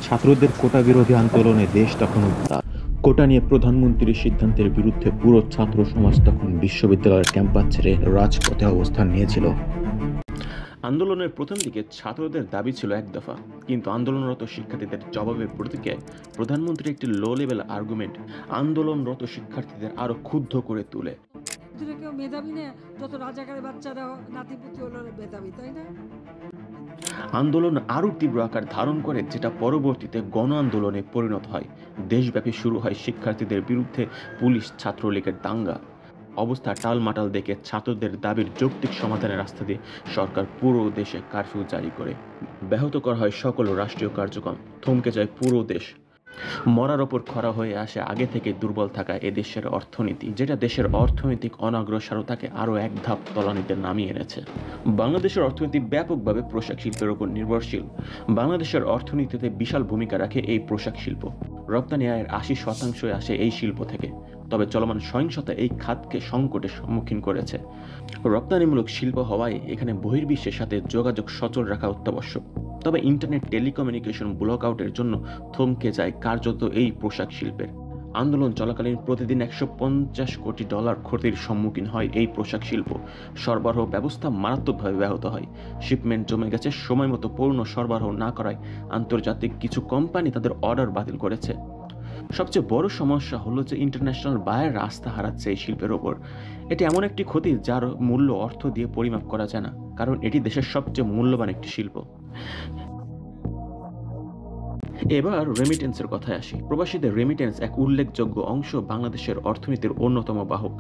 ছাত্রদের কোটা বিরোধী আন্দোলনে দেশ তখন উত্তাল। কোটা নিয়ে প্রধানমন্ত্রীর সিদ্ধান্তের বিরুদ্ধে পুরো ছাত্র সমাজ তখন বিশ্ববিদ্যালয়ের ক্যাম্পাস ছেড়ে রাজপথে অবস্থান নিয়েছিল। আন্দোলনের প্রথম দিকে ছাত্রদের দাবি ছিল এক দফা, কিন্তু আন্দোলনরত শিক্ষার্থীদের জবাবের প্রতিক্রিয়ায় প্রধানমন্ত্রীর একটি লো লেভেল আর্গুমেন্ট আন্দোলনরত শিক্ষার্থীদের আরো ক্ষুব্ধ করে তোলে। কেউ মেধাবী না, যত রাজাকারের বাচ্চারা নাতিপুতি হলো মেধাবী, তাই না? আন্দোলন আরও তীব্র আকার ধারণ করে, যেটা পরবর্তীতে গণ আন্দোলনে পরিণত হয়। দেশব্যাপী শুরু হয় শিক্ষার্থীদের বিরুদ্ধে পুলিশ ছাত্রলীগের দাঙ্গা। অবস্থা টালমাটাল দেখে ছাত্রদের দাবির যৌক্তিক সমাধানের রাস্তা দিয়ে সরকার পুরো দেশে কারফিউ জারি করে। ব্যাহত করা হয় সকল রাষ্ট্রীয় কার্যক্রম, থমকে যায় পুরো দেশ। মরার ওপর খরা হয়ে আসে আগে থেকে দুর্বল থাকা এদেশের অর্থনীতি, যেটা দেশের অর্থনৈতিক অনগ্রসরতাকে আরও এক ধাপ তলানিতে নামিয়ে এনেছে। বাংলাদেশের অর্থনীতি ব্যাপকভাবে পোশাক শিল্পের উপর নির্ভরশীল। বাংলাদেশের অর্থনীতিতে বিশাল ভূমিকা রাখে এই পোশাক শিল্প। রপ্তানি আয়ের ৮০% আসে এই শিল্প থেকে। তবে চলমান সহিংসতা এই খাতকে সংকটের সম্মুখীন করেছে। রপ্তানিমূলক শিল্প হওয়ায় এখানে বহির্বিশ্বের সাথে যোগাযোগ সচল রাখা অত্যাবশ্যক। তবে ইন্টারনেট টেলিকমিউনিকেশন ব্লক আউটের জন্য থমকে যায় কার্যত এই পোশাক শিল্পের। আন্দোলন চলাকালীন প্রতিদিন $150 কোটি ক্ষতির সম্মুখীন হয় এই পোশাক শিল্প। সরবরাহ ব্যবস্থা মারাত্মকভাবে ব্যাহত হয়। শিপমেন্ট জমে গেছে, সময় মতো পূর্ণ সরবরাহ না করায় আন্তর্জাতিক কিছু কোম্পানি তাদের অর্ডার বাতিল করেছে। সবচেয়ে বড় সমস্যা হলো যে ইন্টারন্যাশনাল বায়ার রাস্তা হারাচ্ছে এই শিল্পের ওপর। এটি এমন একটি ক্ষতি যার মূল্য অর্থ দিয়ে পরিমাপ করা যায় না, কারণ এটি দেশের সবচেয়ে মূল্যবান একটি শিল্প। এবার রেমিটেন্সের কথায় আসি। প্রবাসীদের রেমিটেন্স এক উল্লেখযোগ্য অংশ বাংলাদেশের অর্থনীতির অন্যতম বাহক।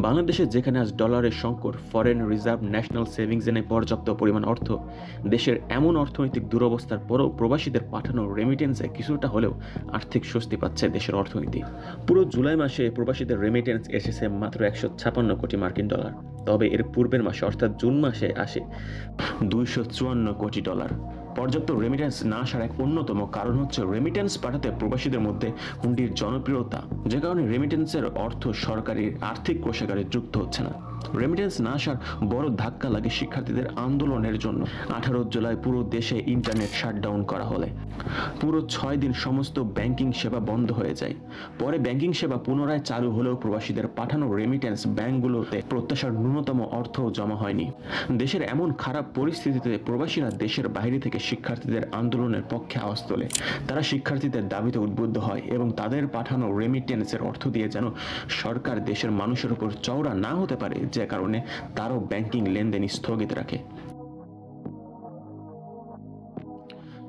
বাংলাদেশে যেখানে আজ ডলারের সংকট, ফরেন রিজার্ভ, ন্যাশনাল সেভিংসে নেই পর্যাপ্ত পরিমাণ অর্থ, দেশের এমন অর্থনৈতিক দুরবস্থার পরেও প্রবাসীদের পাঠানো রেমিটেন্সে কিছুটা হলেও আর্থিক স্বস্তি পাচ্ছে দেশের অর্থনীতি। পুরো জুলাই মাসে প্রবাসীদের রেমিটেন্স এসেছে মাত্র $156 কোটি। তবে এর পূর্বের মাসে অর্থাৎ জুন মাসে আসে $254 কোটি। পর্যাপ্ত রেমিটেন্স না আসার এক অন্যতম কারণ হচ্ছে রেমিটেন্স পাঠাতে প্রবাসীদের মধ্যে হুন্ডির জনপ্রিয়তা, যে কারণে রেমিটেন্সের অর্থ সরকারি আর্থিক কোষাগারে যুক্ত হচ্ছে না। রেমিটেন্স না আসার বড় ধাক্কা লাগে শিক্ষার্থীদের আন্দোলনের জন্য। 18 জুলাই পুরো দেশে ইন্টারনেট শাটডাউন করা হলে পুরো 6 দিন সমস্ত ব্যাংকিং সেবা বন্ধ হয়ে যায়। পরে ব্যাংকিং সেবা পুনরায় চালু হলেও প্রবাসীদের পাঠানো রেমিটেন্স ব্যাংকগুলোতে প্রত্যাশার ন্যূনতম অর্থ জমা হয়নি। দেশের এমন খারাপ পরিস্থিতিতে প্রবাসীরা দেশের বাইরে থেকে শিক্ষার্থীদের আন্দোলনের পক্ষে আওয়াজ তোলে। তারা শিক্ষার্থীদের দাবিতে উদ্বুদ্ধ হয় এবং তাদের পাঠানো রেমিটেন্সের অর্থ দিয়ে যেন সরকার দেশের মানুষের উপর চওড়া না হতে পারে, যে কারণে তারও ব্যাংকিং লেনদেন স্থগিত রাখে।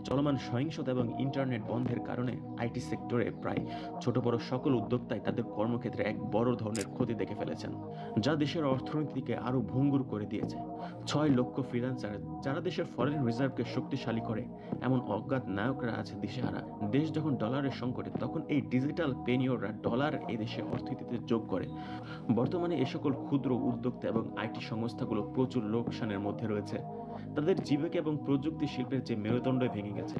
চলমান সহিংসতা এবং ইন্টারনেট বন্ধের কারণে আইটি সেক্টরে প্রায় ছোট বড় সকল উদ্যোক্তাই তাদের কর্মক্ষেত্রে এক বড় ধরনের ক্ষতি দেখে ফেলেছেন, যা দেশের অর্থনীতিকে আরো ভঙ্গুর করে দিয়েছে। 6 লক্ষ ফ্রিল্যান্সার যারা দেশের ফরেন রিজার্ভকে শক্তিশালী করে, এমন অজ্ঞাত নায়করা আছে দিশেহারা। দেশ যখন ডলারের সংকটে, তখন এই ডিজিটাল পেনিয়ররা ডলার এই দেশে অর্থনীতিতে যোগ করে। বর্তমানে এ সকল ক্ষুদ্র উদ্যোক্তা এবং আইটি সংস্থাগুলো প্রচুর লোকসানের মধ্যে রয়েছে। তাদের জীবিকা এবং প্রযুক্তি শিল্পের যে মেরুদণ্ড ভেঙে গেছে।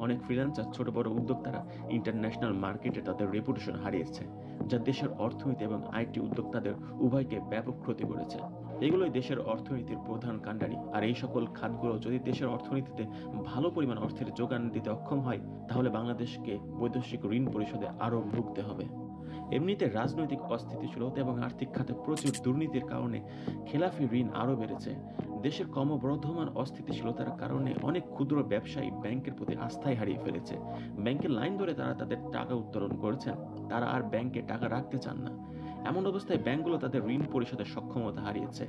অনেক ফ্রিল্যান্সার, ছোট বড় উদ্যোক্তারা ইন্টারন্যাশনাল মার্কেটে তাদের রেপুটেশন হারিয়েছে, যা দেশের অর্থনীতি এবং আইটি উদ্যোক্তাদের উভয়কে ব্যাপক ক্ষতি করেছে। এগুলোই দেশের অর্থনীতির প্রধান কাণ্ডারি। আর এই সকল খাতগুলো যদি দেশের অর্থনীতিতে ভালো পরিমাণ অর্থের যোগান দিতে অক্ষম হয়, তাহলে বাংলাদেশকে বৈদেশিক ঋণ পরিশোধে আরও ভুগতে হবে। এমনিতে রাজনৈতিক অস্থিতিশীলতা এবং আর্থিক খাতে প্রচুর দুর্নীতির কারণে খেলাফি ঋণ আরও বেড়েছে। দেশের ক্রমবর্ধমান অস্থিতিশীলতার কারণে অনেক ক্ষুদ্র ব্যবসায়ী ব্যাংকের প্রতি আস্থাই হারিয়ে ফেলেছে। ব্যাংকের লাইন ধরে তারা তাদের টাকা উত্তোলন করছেন, তারা আর ব্যাংকে টাকা রাখতে চান না। এমন অবস্থায় ব্যাংকগুলো তাদের ঋণ পরিশোধের সক্ষমতা হারিয়েছে।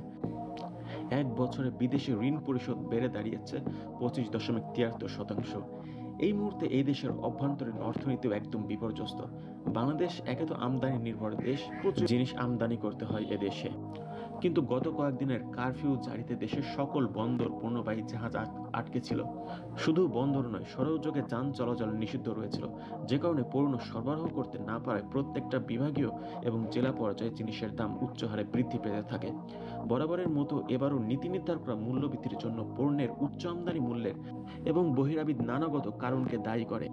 এক বছরে বিদেশি ঋণ পরিশোধ বেড়ে দাঁড়িয়েছে 25.73%। এই মুহূর্তে এই দেশের অভ্যন্তরীণ অর্থনীতিও একদম বিপর্যস্ত। বাংলাদেশ একে তো আমদানি নির্ভর দেশ, প্রচুর জিনিস আমদানি করতে হয় এদেশে। কিন্তু গত কয়েকদিনের কারফিউ জারিতে দেশের সকল বন্দর পণ্যবাহী জাহাজ আটকে ছিল। শুধু বন্দর নয়, সড়কযোগে যান চলাচল নিষিদ্ধ রয়েছিল, যে কারণে পণ্য সরবরাহ করতে না পারায় প্রত্যেকটা বিভাগীয় এবং জেলা পর্যায়ে জিনিসের দাম উচ্চ হারে বৃদ্ধি পেতে থাকে। বরাবরের মতো এবারও নীতি নির্ধারকরা মূল্যবৃদ্ধির জন্য পণ্যের উচ্চ আমদানি মূল্যের এবং বহিরাবিদ নানাগত কারণকে দায়ী করে।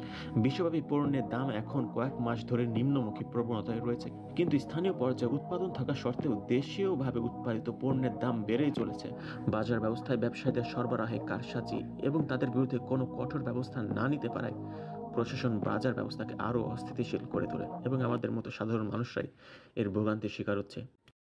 বিশ্বব্যাপী পণ্যের দাম এখন কয়েক মাস ধরে নিম্নমুখী প্রবণতায় রয়েছে, কিন্তু স্থানীয় পর্যায়ে উৎপাদন থাকা সত্ত্বেও দেশীয়ভাবে উৎপাদিত পণ্যের দাম বেড়েই চলেছে। বাজার ব্যবস্থায় ব্যবসায়ীদের সরবরাহে কারসাজি এবং তাদের বিরুদ্ধে কোনো কঠোর ব্যবস্থা না নিতে পারায় প্রশাসন বাজার ব্যবস্থাকে আরও অস্থিতিশীল করে তোলে এবং আমাদের মতো সাধারণ মানুষরাই এর ভোগান্তির শিকার হচ্ছে।